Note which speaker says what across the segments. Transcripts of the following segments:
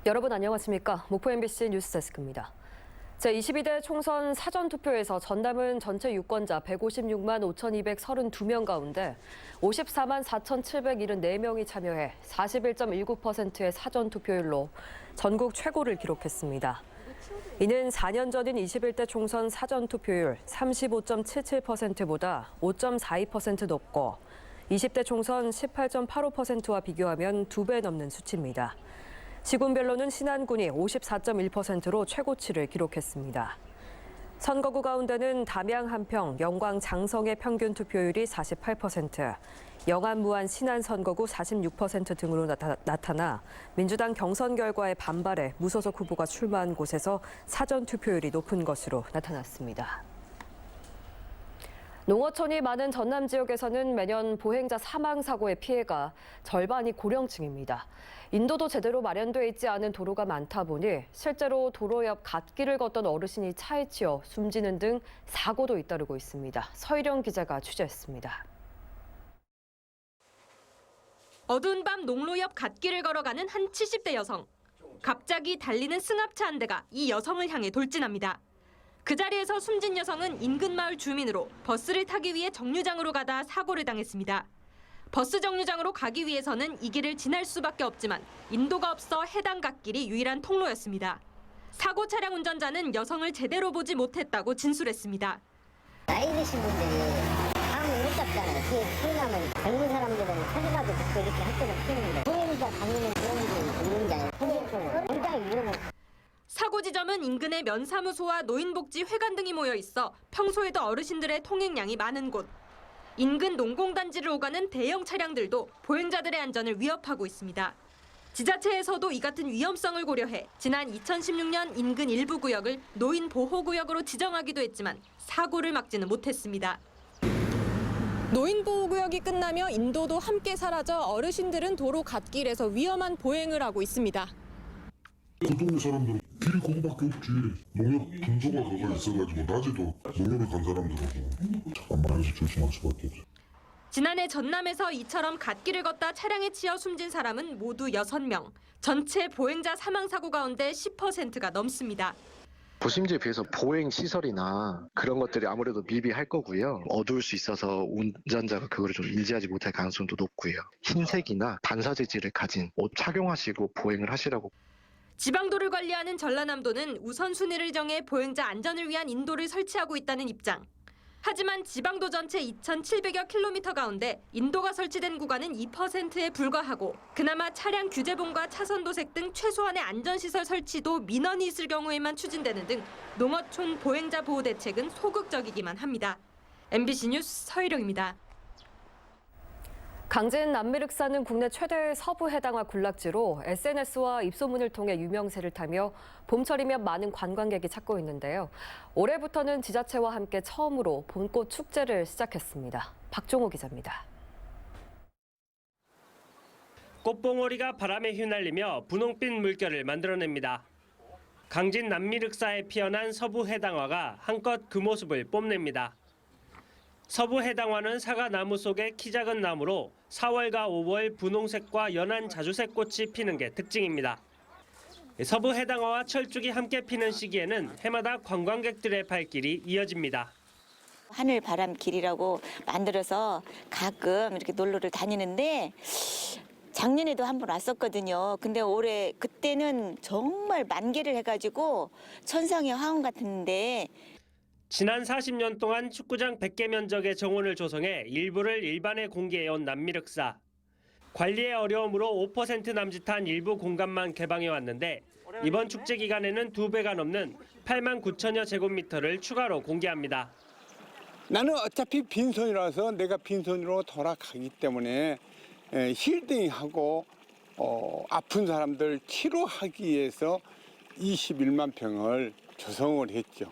Speaker 1: 여러분 안녕하십니까? 목포 MBC 뉴스데스크입니다. 제22대 총선 사전투표에서 전남은 전체 유권자 156만 5,232명 가운데 54만 4,774명이 참여해 41.19%의 사전투표율로 전국 최고를 기록했습니다. 이는 4년 전인 21대 총선 사전투표율 35.77%보다 5.42% 높고 20대 총선 18.85%와 비교하면 2배 넘는 수치입니다. 시군별로는 신안군이 54.1%로 최고치를 기록했습니다. 선거구 가운데는 담양 한평, 영광 장성의 평균 투표율이 48%, 영안 무안 신안 선거구 46% 등으로 나타나 민주당 경선 결과에 반발해 무소속 후보가 출마한 곳에서 사전 투표율이 높은 것으로 나타났습니다. 농어촌이 많은 전남 지역에서는 매년 보행자 사망 사고의 피해가 절반이 고령층입니다. 인도도 제대로 마련돼 있지 않은 도로가 많다 보니 실제로 도로 옆 갓길을 걷던 어르신이 차에 치여 숨지는 등 사고도 잇따르고 있습니다. 서희령 기자가 취재했습니다.
Speaker 2: 어두운 밤 농로 옆 갓길을 걸어가는 한 70대 여성. 갑자기 달리는 승합차 한 대가 이 여성을 향해 돌진합니다. 그 자리에서 숨진 여성은 인근 마을 주민으로 버스를 타기 위해 정류장으로 가다 사고를 당했습니다. 버스 정류장으로 가기 위해서는 이 길을 지날 수밖에 없지만 인도가 없어 해당 갓길이 유일한 통로였습니다. 사고 차량 운전자는 여성을 제대로 보지 못했다고 진술했습니다.
Speaker 3: 나이 드신 분들이 감을 못 잡잖아요. 뒤에 피나면 젊은 사람들은 사진라도 듣고 이렇게 할 때는 피는데 보행자 다니는 그런 분이 있는데 보행자는 굉장히 위험해요.
Speaker 2: 사고 지점은 인근의 면사무소와 노인복지회관 등이 모여 있어 평소에도 어르신들의 통행량이 많은 곳. 인근 농공단지를 오가는 대형 차량들도 보행자들의 안전을 위협하고 있습니다. 지자체에서도 이 같은 위험성을 고려해 지난 2016년 인근 일부 구역을 노인 보호구역으로 지정하기도 했지만 사고를 막지는 못했습니다. 노인 보호구역이 끝나며 인도도 함께 사라져 어르신들은 도로 갓길에서 위험한 보행을 하고 있습니다.
Speaker 4: 그 동네 사람들은 길이 그거밖에 없지. 농협 분소가 그거 있어가지고 낮에도 농협에 간 사람들하고 잠깐만 조심할 수밖에 없어.
Speaker 2: 지난해 전남에서 이처럼 갓길을 걷다 차량에 치여 숨진 사람은 모두 6명. 전체 보행자 사망 사고 가운데 10%가 넘습니다.
Speaker 5: 도심지에 비해서 보행 시설이나 그런 것들이 아무래도 미비할 거고요. 어두울 수 있어서 운전자가 그거를 좀 인지하지 못할 가능성도 높고요. 흰색이나 반사 재질을 가진 옷 착용하시고 보행을 하시라고.
Speaker 2: 지방도를 관리하는 전라남도는 우선순위를 정해 보행자 안전을 위한 인도를 설치하고 있다는 입장. 하지만 지방도 전체 2,700여 킬로미터 가운데 인도가 설치된 구간은 2%에 불과하고 그나마 차량 규제봉과 차선 도색 등 최소한의 안전시설 설치도 민원이 있을 경우에만 추진되는 등 농어촌 보행자 보호 대책은 소극적이기만 합니다. MBC 뉴스 서희령입니다.
Speaker 1: 강진 남미륵사는 국내 최대의 서부 해당화 군락지로 SNS와 입소문을 통해 유명세를 타며 봄철이면 많은 관광객이 찾고 있는데요. 올해부터는 지자체와 함께 처음으로 봄꽃 축제를 시작했습니다. 박종호 기자입니다.
Speaker 6: 꽃봉오리가 바람에 휘날리며 분홍빛 물결을 만들어냅니다. 강진 남미륵사에 피어난 서부 해당화가 한껏 그 모습을 뽐냅니다. 서부 해당화는 사과나무 속의 키 작은 나무로 4월과 5월 분홍색과 연한 자주색 꽃이 피는 게 특징입니다. 서부 해당화와 철쭉이 함께 피는 시기에는 해마다 관광객들의 발길이 이어집니다.
Speaker 7: 하늘 바람 길이라고 만들어서 가끔 이렇게 놀러를 다니는데 작년에도 한번 왔었거든요. 근데 올해 그때는 정말 만개를 해가지고 천상의 화원 같은데
Speaker 6: 지난 40년 동안 축구장 100개 면적의 정원을 조성해 일부를 일반에 공개해온 남미륵사. 관리의 어려움으로 5% 남짓한 일부 공간만 개방해왔는데 이번 축제 기간에는 2배가 넘는 8만 9천여 제곱미터를 추가로 공개합니다.
Speaker 8: 나는 어차피 빈손이라서 내가 빈손으로 돌아가기 때문에 힐링하고 아픈 사람들 치료하기 위해서 21만 평을 조성을 했죠.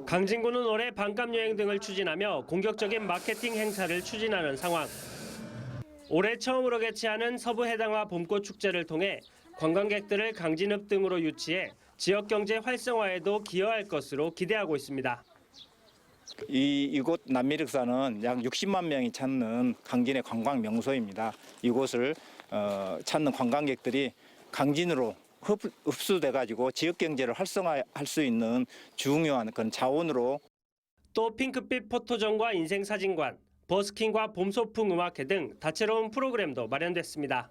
Speaker 6: 강진구는 올해 반값 여행 등을 추진하며 공격적인 마케팅 행사를 추진하는 상황. 올해 처음으로 개최하는 서부 해당화 봄꽃 축제를 통해 관광객들을 강진읍 등으로 유치해 지역 경제 활성화에도 기여할 것으로 기대하고 있습니다.
Speaker 9: 이곳 남미륵사는 약 60만 명이 찾는 강진의 관광 명소입니다. 이곳을 찾는 관광객들이 강진으로 흡수돼 가지고 지역 경제를 활성화할 수 있는 중요한 그런 자원으로
Speaker 6: 또 핑크빛 포토존과 인생사진관, 버스킹과 봄소풍 음악회 등 다채로운 프로그램도 마련됐습니다.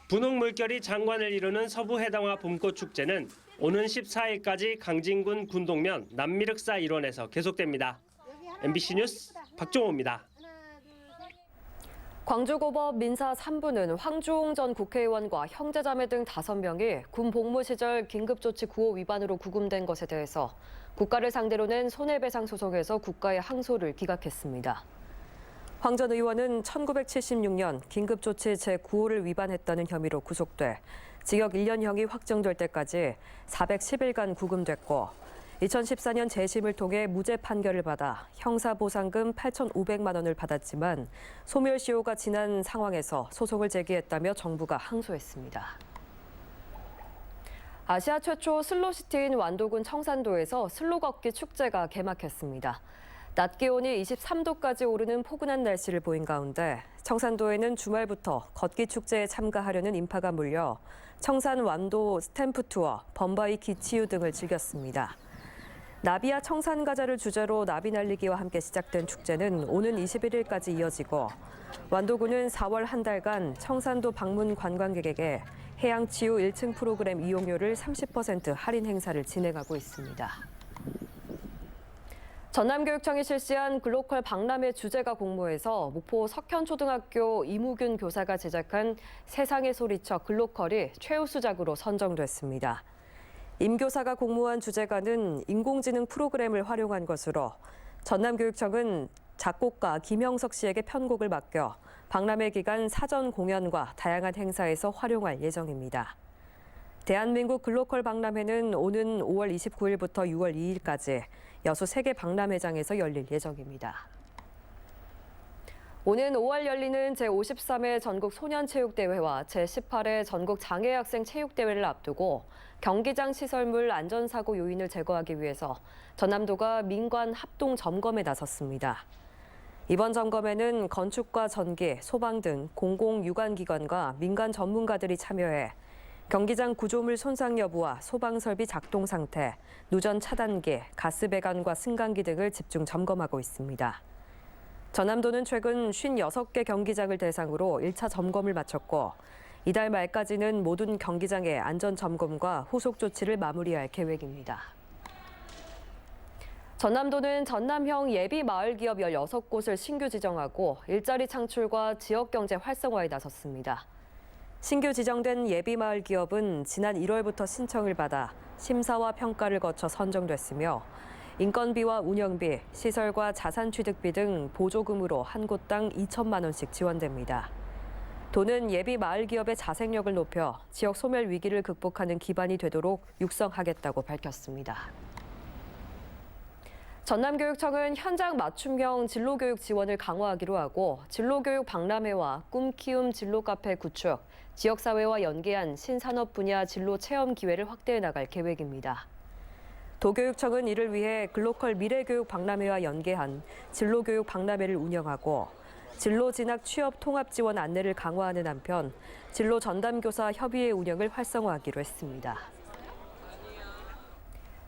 Speaker 6: 분홍 물결이 장관을 이루는 서부해당화 봄꽃축제는 오는 14일까지 강진군 군동면 남미륵사 일원에서 계속됩니다. MBC 뉴스 박종호입니다.
Speaker 1: 광주고법 민사 3부는 황주홍 전 국회의원과 형제자매 등 5명이 군 복무 시절 긴급조치 9호 위반으로 구금된 것에 대해서 국가를 상대로 낸 손해배상 소송에서 국가의 항소를 기각했습니다. 황 전 의원은 1976년 긴급조치 제9호를 위반했다는 혐의로 구속돼 징역 1년형이 확정될 때까지 410일간 구금됐고 2014년 재심을 통해 무죄 판결을 받아 형사보상금 8,500만 원을 받았지만 소멸시효가 지난 상황에서 소송을 제기했다며 정부가 항소했습니다. 아시아 최초 슬로시티인 완도군 청산도에서 슬로 걷기 축제가 개막했습니다. 낮 기온이 23도까지 오르는 포근한 날씨를 보인 가운데 청산도에는 주말부터 걷기 축제에 참가하려는 인파가 몰려 청산 완도 스탬프 투어, 범바이키 치유 등을 즐겼습니다. 나비와 청산 과자를 주제로 나비 날리기와 함께 시작된 축제는 오는 21일까지 이어지고 완도군은 4월 한 달간 청산도 방문 관광객에게 해양치유 1층 프로그램 이용료를 30% 할인 행사를 진행하고 있습니다. 전남교육청이 실시한 글로컬 박람회 주제가 공모에서 목포 석현초등학교 이무균 교사가 제작한 세상의 소리쳐 글로컬이 최우수작으로 선정됐습니다. 임 교사가 공모한 주제가는 인공지능 프로그램을 활용한 것으로 전남교육청은 작곡가 김형석 씨에게 편곡을 맡겨 박람회 기간 사전 공연과 다양한 행사에서 활용할 예정입니다. 대한민국 글로컬 박람회는 오는 5월 29일부터 6월 2일까지 여수 세계 박람회장에서 열릴 예정입니다. 오는 5월 열리는 제53회 전국 소년체육대회와 제18회 전국 장애학생 체육대회를 앞두고 경기장 시설물 안전사고 요인을 제거하기 위해서 전남도가 민관 합동 점검에 나섰습니다. 이번 점검에는 건축과 전기, 소방 등 공공유관기관과 민간 전문가들이 참여해 경기장 구조물 손상 여부와 소방설비 작동 상태, 누전 차단기, 가스 배관과 승강기 등을 집중 점검하고 있습니다. 전남도는 최근 56개 경기장을 대상으로 1차 점검을 마쳤고 이달 말까지는 모든 경기장의 안전 점검과 후속 조치를 마무리할 계획입니다. 전남도는 전남형 예비 마을 기업 16곳을 신규 지정하고 일자리 창출과 지역 경제 활성화에 나섰습니다. 신규 지정된 예비 마을 기업은 지난 1월부터 신청을 받아 심사와 평가를 거쳐 선정됐으며 인건비와 운영비, 시설과 자산 취득비 등 보조금으로 한 곳당 2천만 원씩 지원됩니다. 도는 예비 마을 기업의 자생력을 높여 지역 소멸 위기를 극복하는 기반이 되도록 육성하겠다고 밝혔습니다. 전남교육청은 현장 맞춤형 진로교육 지원을 강화하기로 하고 진로교육 박람회와 꿈키움 진로카페 구축, 지역사회와 연계한 신산업 분야 진로 체험 기회를 확대해 나갈 계획입니다. 도교육청은 이를 위해 글로컬 미래교육 박람회와 연계한 진로교육 박람회를 운영하고 진로 진학 취업 통합 지원 안내를 강화하는 한편 진로 전담교사 협의회 운영을 활성화하기로 했습니다.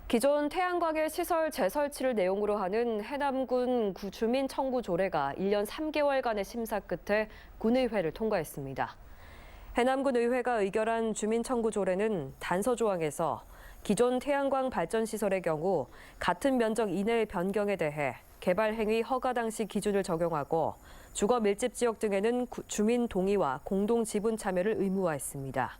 Speaker 1: 기존 태양광의 시설 재설치를 내용으로 하는 해남군 주민 청구 조례가 1년 3개월간의 심사 끝에 군의회를 통과했습니다. 해남군 의회가 의결한 주민 청구 조례는 단서 조항에서 기존 태양광 발전 시설의 경우 같은 면적 이내의 변경에 대해 개발 행위 허가 당시 기준을 적용하고 주거 밀집 지역 등에는 주민 동의와 공동 지분 참여를 의무화했습니다.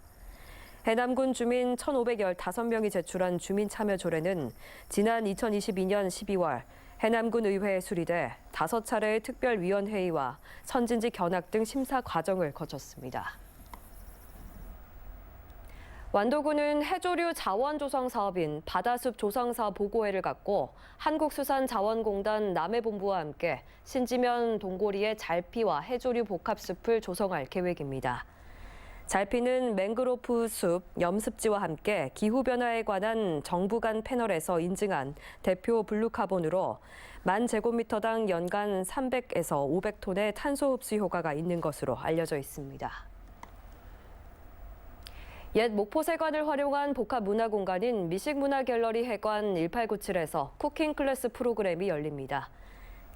Speaker 1: 해남군 주민 1,515명이 제출한 주민 참여 조례는 지난 2022년 12월 해남군 의회에 수리돼 5차례의 특별위원회의와 선진지 견학 등 심사 과정을 거쳤습니다. 완도군은 해조류 자원 조성 사업인 바다숲 조성사 보고회를 갖고 한국수산자원공단 남해본부와 함께 신지면 동고리의 잘피와 해조류 복합숲을 조성할 계획입니다. 잘피는 맹그로브 숲, 염습지와 함께 기후변화에 관한 정부 간 패널에서 인증한 대표 블루카본으로 1000제곱미터당 연간 300에서 500톤의 탄소 흡수 효과가 있는 것으로 알려져 있습니다. 옛 목포세관을 활용한 복합 문화 공간인 미식문화갤러리 해관 1897에서 쿠킹 클래스 프로그램이 열립니다.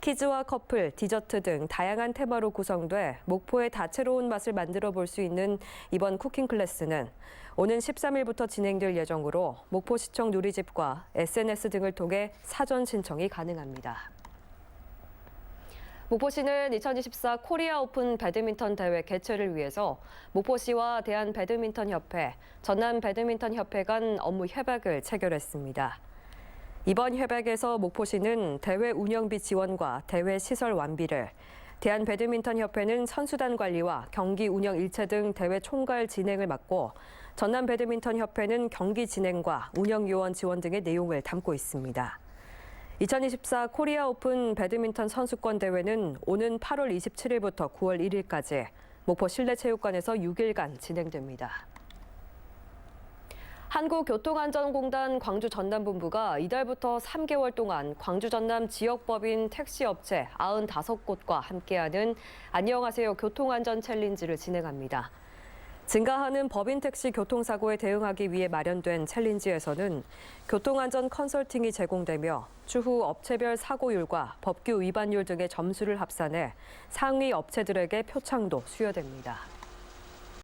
Speaker 1: 키즈와 커플, 디저트 등 다양한 테마로 구성돼 목포의 다채로운 맛을 만들어 볼 수 있는 이번 쿠킹 클래스는 오는 13일부터 진행될 예정으로 목포시청 누리집과 SNS 등을 통해 사전 신청이 가능합니다. 목포시는 2024 코리아 오픈 배드민턴 대회 개최를 위해서 목포시와 대한배드민턴협회, 전남배드민턴협회 간 업무 협약을 체결했습니다. 이번 협약에서 목포시는 대회 운영비 지원과 대회 시설 완비를, 대한배드민턴협회는 선수단 관리와 경기 운영 일체 등 대회 총괄 진행을 맡고 전남배드민턴협회는 경기 진행과 운영 요원 지원 등의 내용을 담고 있습니다. 2024 코리아 오픈 배드민턴 선수권 대회는 오는 8월 27일부터 9월 1일까지 목포 실내체육관에서 6일간 진행됩니다. 한국교통안전공단 광주 전남본부가 이달부터 3개월 동안 광주 전남 지역법인 택시업체 95곳과 함께하는 안녕하세요 교통안전 챌린지를 진행합니다. 증가하는 법인 택시 교통사고에 대응하기 위해 마련된 챌린지에서는 교통안전 컨설팅이 제공되며 추후 업체별 사고율과 법규 위반율 등의 점수를 합산해 상위 업체들에게 표창도 수여됩니다.